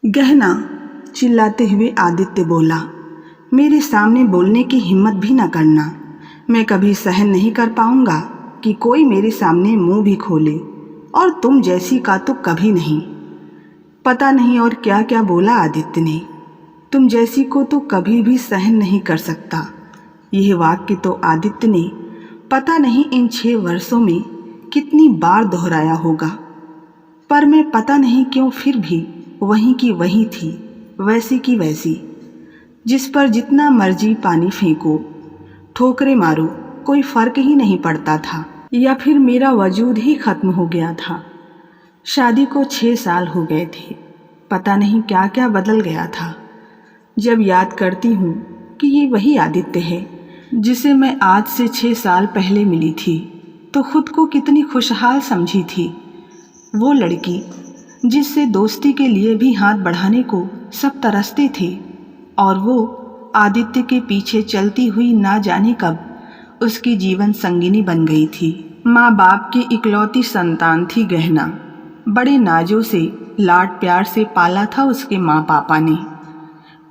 गहना, चिल्लाते हुए आदित्य बोला, मेरे सामने बोलने की हिम्मत भी न करना। मैं कभी सहन नहीं कर पाऊंगा कि कोई मेरे सामने मुंह भी खोले, और तुम जैसी का तो कभी नहीं। पता नहीं और क्या क्या बोला आदित्य ने। तुम जैसी को तो कभी भी सहन नहीं कर सकता। यह वाक्य तो आदित्य ने पता नहीं इन 6 वर्षों में कितनी बार दोहराया होगा, पर मैं पता नहीं क्यों फिर भी वहीं की वहीं थी, वैसी की वैसी। जिस पर जितना मर्जी पानी फेंको, ठोकरे मारो, कोई फर्क ही नहीं पड़ता था, या फिर मेरा वजूद ही खत्म हो गया था। शादी को 6 साल हो गए थे। पता नहीं क्या क्या बदल गया था। जब याद करती हूँ कि ये वही आदित्य है जिसे मैं आज से 6 साल पहले मिली थी, तो खुद को कितनी खुशहाल समझी थी। वो लड़की जिससे दोस्ती के लिए भी हाथ बढ़ाने को सब तरसते थे, और वो आदित्य के पीछे चलती हुई ना जाने कब उसकी जीवन संगिनी बन गई थी। माँ बाप की इकलौती संतान थी गहना। बड़े नाजों से लाड प्यार से पाला था उसके माँ पापा ने।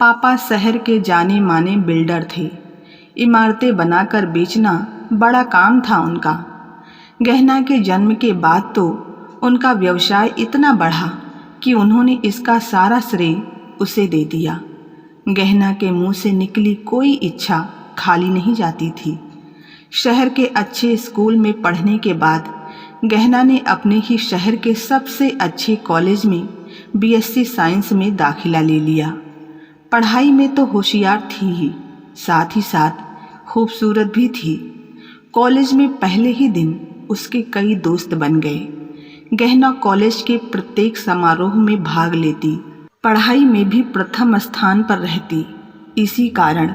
पापा शहर के जाने माने बिल्डर थे। इमारतें बनाकर बेचना बड़ा काम था उनका। गहना के जन्म के बाद तो उनका व्यवसाय इतना बढ़ा कि उन्होंने इसका सारा श्रेय उसे दे दिया। गहना के मुंह से निकली कोई इच्छा खाली नहीं जाती थी। शहर के अच्छे स्कूल में पढ़ने के बाद गहना ने अपने ही शहर के सबसे अच्छे कॉलेज में बीएससी साइंस में दाखिला ले लिया। पढ़ाई में तो होशियार थी ही, साथ ही साथ खूबसूरत भी थी। कॉलेज में पहले ही दिन उसके कई दोस्त बन गए। गहना कॉलेज के प्रत्येक समारोह में भाग लेती, पढ़ाई में भी प्रथम स्थान पर रहती। इसी कारण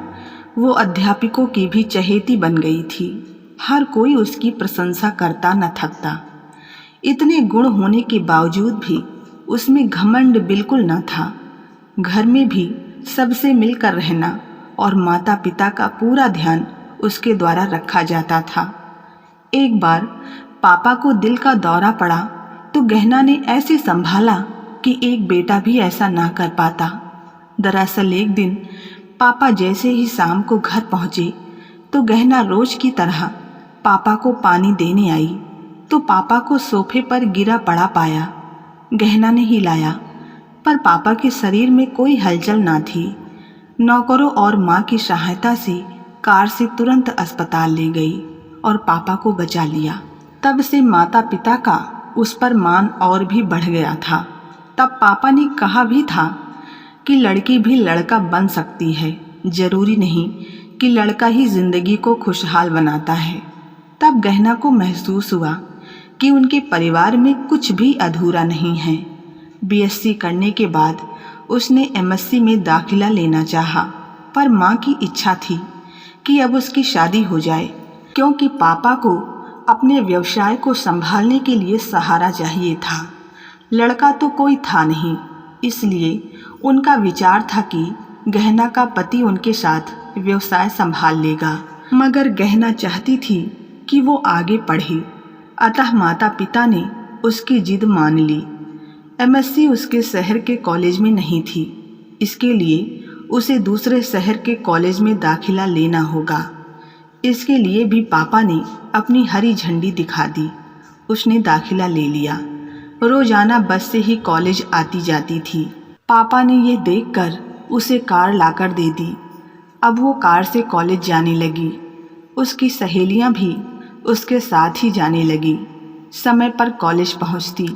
वो अध्यापकों की भी चहेती बन गई थी। हर कोई उसकी प्रशंसा करता न थकता। इतने गुण होने के बावजूद भी उसमें घमंड बिल्कुल न था। घर में भी सबसे मिलकर रहना और माता पिता का पूरा ध्यान उसके द्वारा रखा जाता था। एक बार पापा को दिल का दौरा पड़ा तो गहना ने ऐसे संभाला कि एक बेटा भी ऐसा ना कर पाता। दरअसल एक दिन पापा जैसे ही शाम को घर पहुंचे तो गहना रोज की तरह पापा को पानी देने आई, तो पापा को सोफे पर गिरा पड़ा पाया। गहना ने हिलाया, पर पापा के शरीर में कोई हलचल ना थी। नौकरों और माँ की सहायता से कार से तुरंत अस्पताल ले गई और पापा को बचा लिया। तब से माता पिता का उस पर मान और भी बढ़ गया था। तब पापा ने कहा भी था कि लड़की भी लड़का बन सकती है, जरूरी नहीं कि लड़का ही जिंदगी को खुशहाल बनाता है। तब गहना को महसूस हुआ कि उनके परिवार में कुछ भी अधूरा नहीं है। बीएससी करने के बाद उसने एमएससी में दाखिला लेना चाहा, पर माँ की इच्छा थी कि अब उसकी शादी हो जाए, क्योंकि पापा को अपने व्यवसाय को संभालने के लिए सहारा चाहिए था। लड़का तो कोई था नहीं, इसलिए उनका विचार था कि गहना का पति उनके साथ व्यवसाय संभाल लेगा। मगर गहना चाहती थी कि वो आगे पढ़े, अतः माता पिता ने उसकी जिद मान ली। एमएससी उसके शहर के कॉलेज में नहीं थी, इसके लिए उसे दूसरे शहर के कॉलेज में दाखिला लेना होगा। इसके लिए भी पापा ने अपनी हरी झंडी दिखा दी। उसने दाखिला ले लिया। रोजाना बस से ही कॉलेज आती जाती थी। पापा ने ये देखकर उसे कार लाकर दे दी। अब वो कार से कॉलेज जाने लगी। उसकी सहेलियां भी उसके साथ ही जाने लगी। समय पर कॉलेज पहुंचती,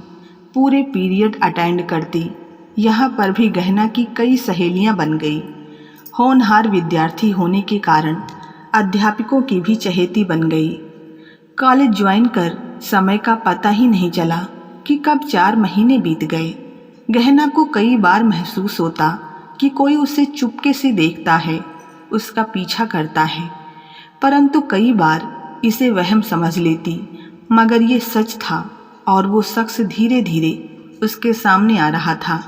पूरे पीरियड अटेंड करती। यहाँ पर भी गहना की कई सहेलियां बन गई। होनहार विद्यार्थी होने के कारण अध्यापकों की भी चहेती बन गई। कॉलेज ज्वाइन कर समय का पता ही नहीं चला कि कब 4 महीने बीत गए। गहना को कई बार महसूस होता कि कोई उसे चुपके से देखता है, उसका पीछा करता है, परंतु कई बार इसे वहम समझ लेती। मगर ये सच था और वो शख्स धीरे धीरे उसके सामने आ रहा था।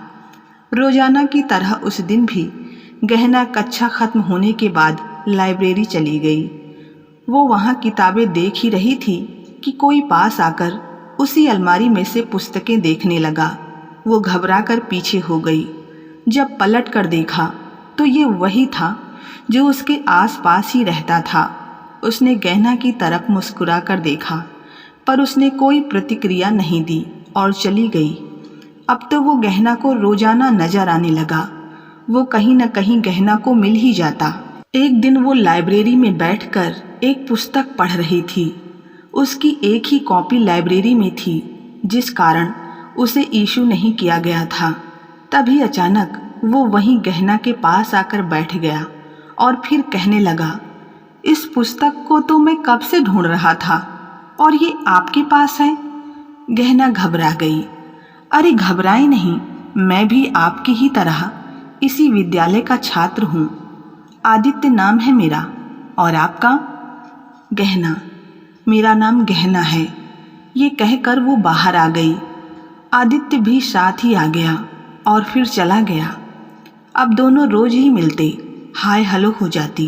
रोजाना की तरह उस दिन भी गहना कक्षा खत्म होने के बाद लाइब्रेरी चली गई। वो वहाँ किताबें देख ही रही थी कि कोई पास आकर उसी अलमारी में से पुस्तकें देखने लगा। वो घबराकर पीछे हो गई। जब पलट कर देखा तो ये वही था जो उसके आसपास ही रहता था। उसने गहना की तरफ मुस्कुरा कर देखा, पर उसने कोई प्रतिक्रिया नहीं दी और चली गई। अब तो वो गहना को रोजाना नजर आने लगा। वो कहीं न कहीं गहना को मिल ही जाता। एक दिन वो लाइब्रेरी में बैठकर एक पुस्तक पढ़ रही थी। उसकी एक ही कॉपी लाइब्रेरी में थी, जिस कारण उसे इशू नहीं किया गया था। तभी अचानक वो वहीं गहना के पास आकर बैठ गया और फिर कहने लगा, इस पुस्तक को तो मैं कब से ढूंढ रहा था और ये आपके पास है। गहना घबरा गई। अरे घबराए नहीं, मैं भी आपकी ही तरह इसी विद्यालय का छात्र हूँ। आदित्य नाम है मेरा। और आपका? गहना। मेरा नाम गहना है। ये कहकर वो बाहर आ गई। आदित्य भी साथ ही आ गया और फिर चला गया। अब दोनों रोज ही मिलते, हाय हेलो हो जाती।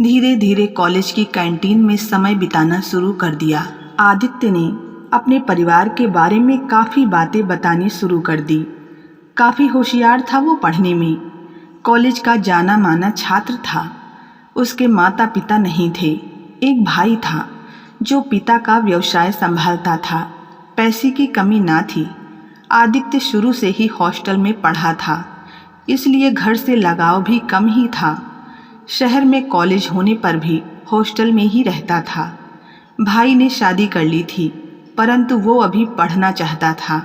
धीरे धीरे कॉलेज की कैंटीन में समय बिताना शुरू कर दिया। आदित्य ने अपने परिवार के बारे में काफ़ी बातें बतानी शुरू कर दी। काफ़ी होशियार था वो पढ़ने में। कॉलेज का जाना माना छात्र था। उसके माता पिता नहीं थे। एक भाई था जो पिता का व्यवसाय संभालता था। पैसे की कमी ना थी। आदित्य शुरू से ही हॉस्टल में पढ़ा था, इसलिए घर से लगाव भी कम ही था। शहर में कॉलेज होने पर भी हॉस्टल में ही रहता था। भाई ने शादी कर ली थी, परंतु वो अभी पढ़ना चाहता था।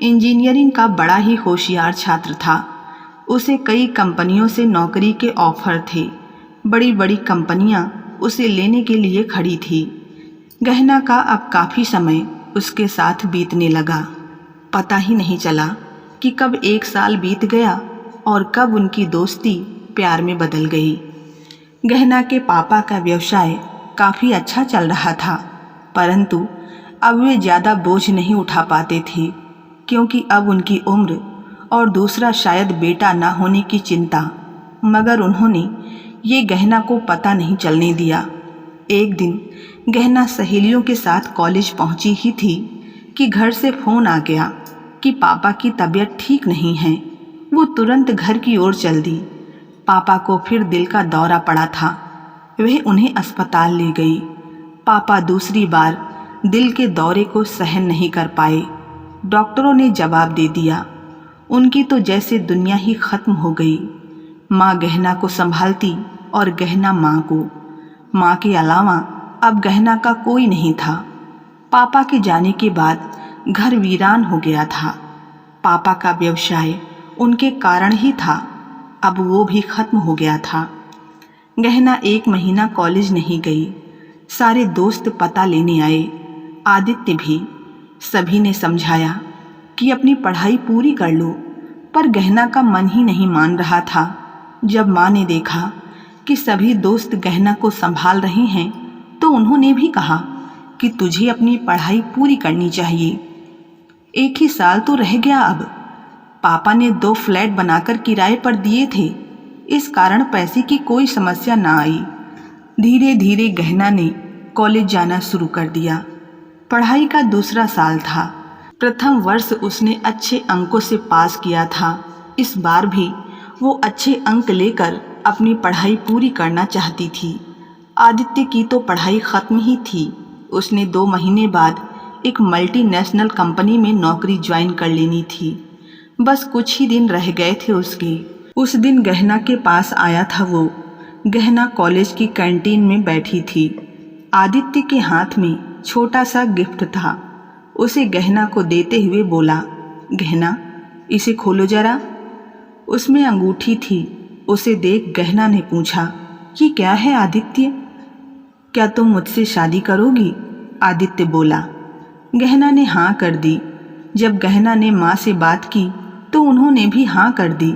इंजीनियरिंग का बड़ा ही होशियार छात्र था। उसे कई कंपनियों से नौकरी के ऑफर थे। बड़ी बड़ी कंपनियां उसे लेने के लिए खड़ी थी। गहना का अब काफ़ी समय उसके साथ बीतने लगा। पता ही नहीं चला कि कब 1 साल बीत गया और कब उनकी दोस्ती प्यार में बदल गई। गहना के पापा का व्यवसाय काफ़ी अच्छा चल रहा था, परंतु अब वे ज़्यादा बोझ नहीं उठा पाते थे, क्योंकि अब उनकी उम्र और दूसरा शायद बेटा ना होने की चिंता। मगर उन्होंने ये गहना को पता नहीं चलने दिया। एक दिन गहना सहेलियों के साथ कॉलेज पहुंची ही थी कि घर से फ़ोन आ गया कि पापा की तबीयत ठीक नहीं है। वो तुरंत घर की ओर चल दी। पापा को फिर दिल का दौरा पड़ा था। वह उन्हें अस्पताल ले गई। पापा दूसरी बार दिल के दौरे को सहन नहीं कर पाए। डॉक्टरों ने जवाब दे दिया। उनकी तो जैसे दुनिया ही ख़त्म हो गई। माँ गहना को संभालती और गहना माँ को। माँ के अलावा अब गहना का कोई नहीं था। पापा के जाने के बाद घर वीरान हो गया था। पापा का व्यवसाय उनके कारण ही था, अब वो भी खत्म हो गया था। गहना 1 महीना कॉलेज नहीं गई। सारे दोस्त पता लेने आए, आदित्य भी। सभी ने समझाया कि अपनी पढ़ाई पूरी कर लो, पर गहना का मन ही नहीं मान रहा था। जब माँ ने देखा कि सभी दोस्त गहना को संभाल रहे हैं, तो उन्होंने भी कहा कि तुझे अपनी पढ़ाई पूरी करनी चाहिए। 1 ही साल तो रह गया अब। पापा ने 2 फ्लैट बनाकर किराए पर दिए थे, इस कारण पैसे की कोई समस्या ना आई। धीरे धीरे गहना ने कॉलेज जाना शुरू कर दिया। पढ़ाई का दूसरा साल था। प्रथम वर्ष उसने अच्छे अंकों से पास किया था। इस बार भी वो अच्छे अंक लेकर अपनी पढ़ाई पूरी करना चाहती थी। आदित्य की तो पढ़ाई ख़त्म ही थी। उसने 2 महीने बाद एक मल्टीनेशनल कंपनी में नौकरी ज्वाइन कर लेनी थी। बस कुछ ही दिन रह गए थे उसके। उस दिन गहना के पास आया था वो। गहना कॉलेज की कैंटीन में बैठी थी। आदित्य के हाथ में छोटा सा गिफ्ट था। उसे गहना को देते हुए बोला, गहना इसे खोलो जरा। उसमें अंगूठी थी। उसे देख गहना ने पूछा, ये क्या है आदित्य? क्या तुम मुझसे शादी करोगी? आदित्य बोला। गहना ने हाँ कर दी। जब गहना ने माँ से बात की तो उन्होंने भी हाँ कर दी,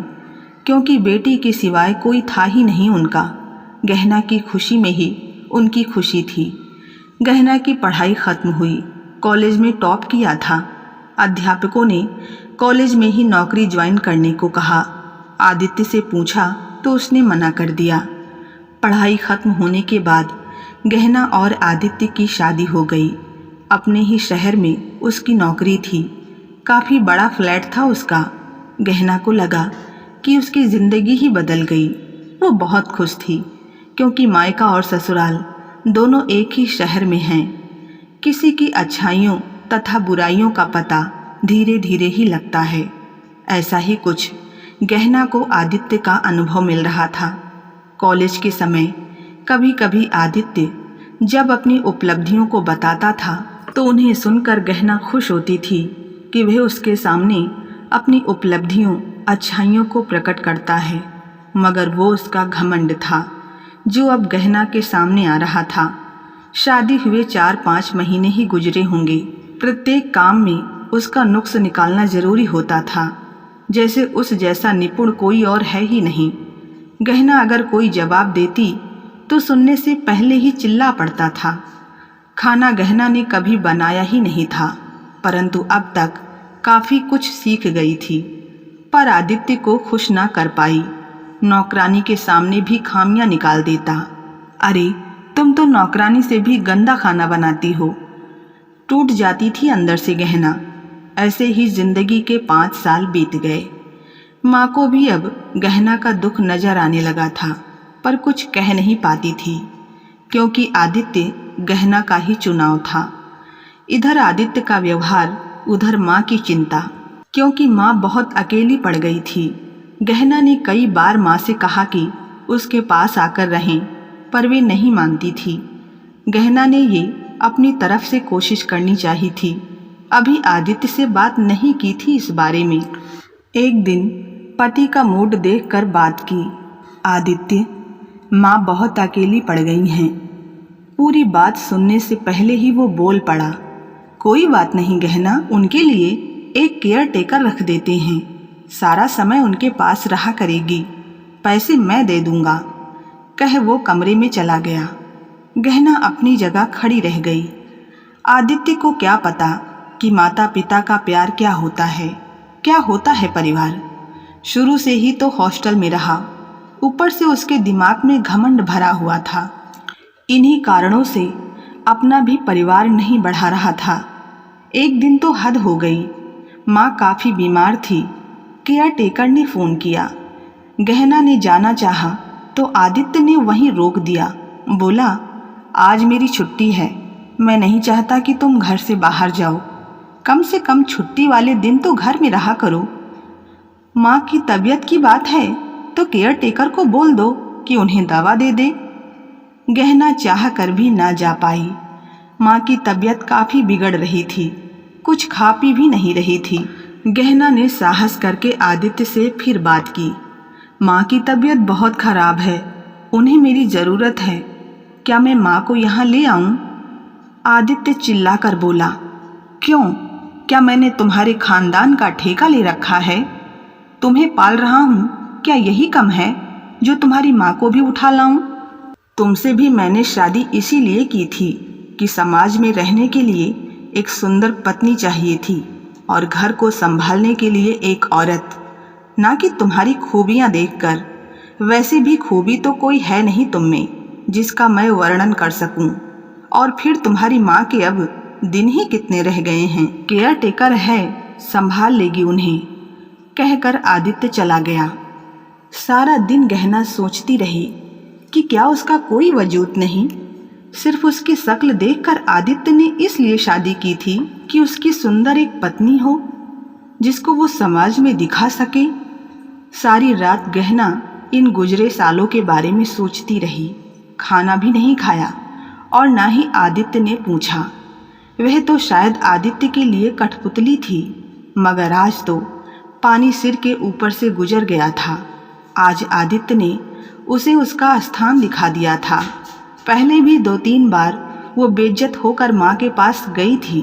क्योंकि बेटी के सिवाय कोई था ही नहीं उनका। गहना की खुशी में ही उनकी खुशी थी। गहना की पढ़ाई ख़त्म हुई। कॉलेज में टॉप किया था। अध्यापकों ने कॉलेज में ही नौकरी ज्वाइन करने को कहा। आदित्य से पूछा तो उसने मना कर दिया। पढ़ाई ख़त्म होने के बाद गहना और आदित्य की शादी हो गई। अपने ही शहर में उसकी नौकरी थी। काफ़ी बड़ा फ्लैट था उसका। गहना को लगा कि उसकी ज़िंदगी ही बदल गई। वो बहुत खुश थी क्योंकि मायका और ससुराल दोनों एक ही शहर में हैं। किसी की अच्छाइयों तथा बुराइयों का पता धीरे धीरे ही लगता है। ऐसा ही कुछ गहना को आदित्य का अनुभव मिल रहा था। कॉलेज के समय कभी कभी आदित्य जब अपनी उपलब्धियों को बताता था तो उन्हें सुनकर गहना खुश होती थी कि वह उसके सामने अपनी उपलब्धियों अच्छाइयों को प्रकट करता है। मगर वो उसका घमंड था जो अब गहना के सामने आ रहा था। शादी हुए 4-5 महीने ही गुजरे होंगे। प्रत्येक काम में उसका नुक्स निकालना जरूरी होता था, जैसे उस जैसा निपुण कोई और है ही नहीं। गहना अगर कोई जवाब देती तो सुनने से पहले ही चिल्ला पड़ता था। खाना गहना ने कभी बनाया ही नहीं था, परंतु अब तक काफ़ी कुछ सीख गई थी। पर आदित्य को खुश ना कर पाई। नौकरानी के सामने भी खामियां निकाल देता। अरे तुम तो नौकरानी से भी गंदा खाना बनाती हो। टूट जाती थी अंदर से गहना। ऐसे ही जिंदगी के 5 साल बीत गए। माँ को भी अब गहना का दुख नजर आने लगा था, पर कुछ कह नहीं पाती थी क्योंकि आदित्य गहना का ही चुनाव था। इधर आदित्य का व्यवहार, उधर माँ की चिंता, क्योंकि माँ बहुत अकेली पड़ गई थी। गहना ने कई बार माँ से कहा कि उसके पास आकर रहें, पर वे नहीं मानती थी। गहना ने ये अपनी तरफ से कोशिश करनी चाहिए थी। अभी आदित्य से बात नहीं की थी इस बारे में। एक दिन पति का मूड देखकर बात की। आदित्य, माँ बहुत अकेली पड़ गई हैं। पूरी बात सुनने से पहले ही वो बोल पड़ा। कोई बात नहीं गहना, उनके लिए एक केयर टेकर रख देते हैं। सारा समय उनके पास रहा करेगी। पैसे मैं दे दूंगा। कह वो कमरे में चला गया। गहना अपनी जगह खड़ी रह गई। आदित्य को क्या पता कि माता पिता का प्यार क्या होता है परिवार। शुरू से ही तो हॉस्टल में रहा, ऊपर से उसके दिमाग में घमंड भरा हुआ था। इन्हीं कारणों से अपना भी परिवार नहीं बढ़ा रहा था। एक दिन तो हद हो गई। माँ काफ़ी बीमार थी। केयर टेकर ने फ़ोन किया। गहना ने जाना चाहा तो आदित्य ने वहीं रोक दिया। बोला, आज मेरी छुट्टी है। मैं नहीं चाहता कि तुम घर से बाहर जाओ। कम से कम छुट्टी वाले दिन तो घर में रहा करो। माँ की तबीयत की बात है तो केयर टेकर को बोल दो कि उन्हें दवा दे दे। गहना चाह कर भी ना जा पाई। माँ की तबीयत काफ़ी बिगड़ रही थी। कुछ खा पी भी नहीं रही थी। गहना ने साहस करके आदित्य से फिर बात की। माँ की तबीयत बहुत ख़राब है, उन्हें मेरी ज़रूरत है। क्या मैं माँ को यहाँ ले आऊँ? आदित्य चिल्ला कर बोला, क्यों? क्या मैंने तुम्हारे खानदान का ठेका ले रखा है? तुम्हें पाल रहा हूँ, क्या यही कम है जो तुम्हारी माँ को भी उठा लाऊं? तुमसे भी मैंने शादी इसीलिए की थी कि समाज में रहने के लिए एक सुंदर पत्नी चाहिए थी और घर को संभालने के लिए एक औरत, ना कि तुम्हारी खूबियाँ देखकर। वैसे भी खूबी तो कोई है नहीं तुम में जिसका मैं वर्णन कर सकूं। और फिर तुम्हारी माँ के अब दिन ही कितने रह गए हैं। केयर टेकर है, संभाल लेगी उन्हें, कहकर आदित्य चला गया। सारा दिन गहना सोचती रही कि क्या उसका कोई वजूद नहीं। सिर्फ उसकी शक्ल देखकर आदित्य ने इसलिए शादी की थी कि उसकी सुंदर एक पत्नी हो जिसको वो समाज में दिखा सके। सारी रात गहना इन गुजरे सालों के बारे में सोचती रही। खाना भी नहीं खाया और ना ही आदित्य ने पूछा। वह तो शायद आदित्य के लिए कठपुतली थी, मगर आज तो पानी सिर के ऊपर से गुजर गया था। आज आदित्य ने उसे उसका स्थान दिखा दिया था। पहले भी 2-3 बार वो बेइज्जत होकर माँ के पास गई थी,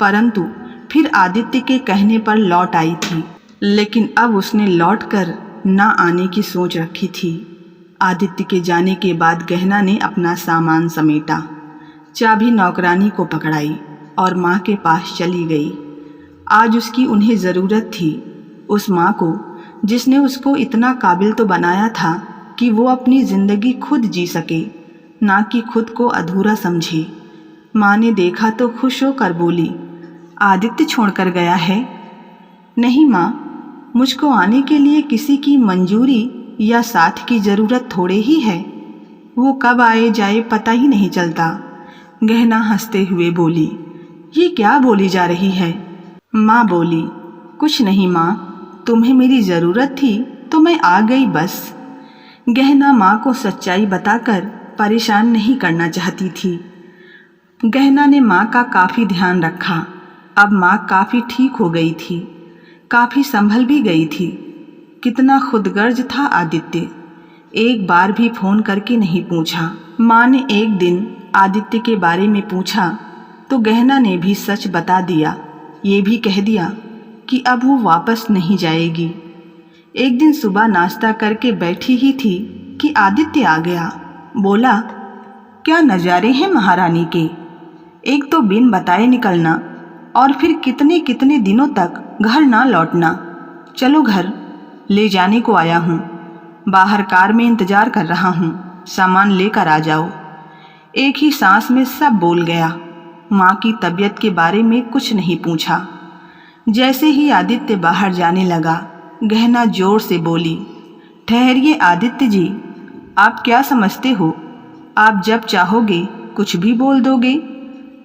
परंतु फिर आदित्य के कहने पर लौट आई थी। लेकिन अब उसने लौटकर ना आने की सोच रखी थी। आदित्य के जाने के बाद गहना ने अपना सामान समेटा, चाबी नौकरानी को पकड़ाई और माँ के पास चली गई। आज उसकी उन्हें ज़रूरत थी, उस माँ को जिसने उसको इतना काबिल तो बनाया था कि वो अपनी ज़िंदगी खुद जी सके, ना कि खुद को अधूरा समझे। माँ ने देखा तो खुश होकर बोली, आदित्य छोड़कर गया है? नहीं माँ, मुझको आने के लिए किसी की मंजूरी या साथ की ज़रूरत थोड़े ही है। वो कब आए जाए पता ही नहीं चलता। गहना हंसते हुए बोली, ये क्या बोली जा रही है? माँ बोली, कुछ नहीं माँ, तुम्हें मेरी ज़रूरत थी तो मैं आ गई बस। गहना माँ को सच्चाई बताकर परेशान नहीं करना चाहती थी। गहना ने माँ का काफ़ी ध्यान रखा। अब माँ काफ़ी ठीक हो गई थी, काफ़ी संभल भी गई थी। कितना खुदगर्ज था आदित्य, एक बार भी फ़ोन करके नहीं पूछा। माँ ने एक दिन आदित्य के बारे में पूछा तो गहना ने भी सच बता दिया। ये भी कह दिया कि अब वो वापस नहीं जाएगी। एक दिन सुबह नाश्ता करके बैठी ही थी कि आदित्य आ गया। बोला, क्या नज़ारे हैं महारानी के, एक तो बिन बताए निकलना और फिर कितने कितने दिनों तक घर ना लौटना। चलो घर, ले जाने को आया हूँ, बाहर कार में इंतज़ार कर रहा हूँ, सामान लेकर आ जाओ। एक ही सांस में सब बोल गया। माँ की तबीयत के बारे में कुछ नहीं पूछा। जैसे ही आदित्य बाहर जाने लगा, गहना जोर से बोली, ठहरिए आदित्य जी, आप क्या समझते हो? आप जब चाहोगे कुछ भी बोल दोगे,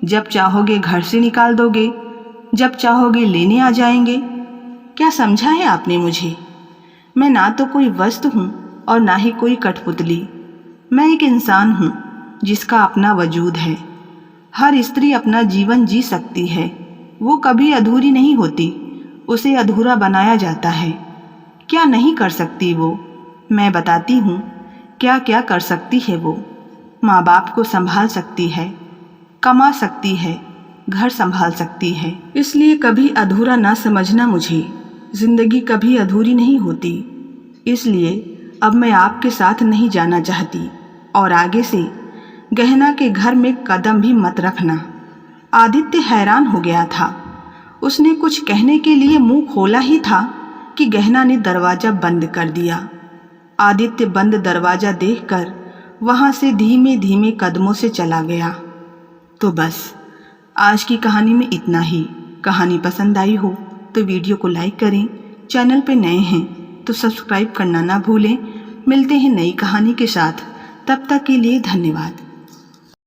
जब चाहोगे घर से निकाल दोगे, जब चाहोगे लेने आ जाएंगे। क्या समझा है आपने मुझे? मैं ना तो कोई वस्तु हूँ और ना ही कोई कठपुतली। मैं एक इंसान हूँ जिसका अपना वजूद है। हर स्त्री अपना जीवन जी सकती है, वो कभी अधूरी नहीं होती, उसे अधूरा बनाया जाता है। क्या नहीं कर सकती वो? मैं बताती हूँ क्या क्या कर सकती है वो। माँ बाप को संभाल सकती है, कमा सकती है, घर संभाल सकती है। इसलिए कभी अधूरा ना समझना मुझे। जिंदगी कभी अधूरी नहीं होती। इसलिए अब मैं आपके साथ नहीं जाना चाहती और आगे से गहना के घर में कदम भी मत रखना। आदित्य हैरान हो गया था। उसने कुछ कहने के लिए मुंह खोला ही था कि गहना ने दरवाज़ा बंद कर दिया। आदित्य बंद दरवाज़ा देखकर वहाँ से धीमे धीमे कदमों से चला गया। तो बस आज की कहानी में इतना ही। कहानी पसंद आई हो तो वीडियो को लाइक करें, चैनल पे नए हैं तो सब्सक्राइब करना ना भूलें। मिलते हैं नई कहानी के साथ, तब तक के लिए धन्यवाद।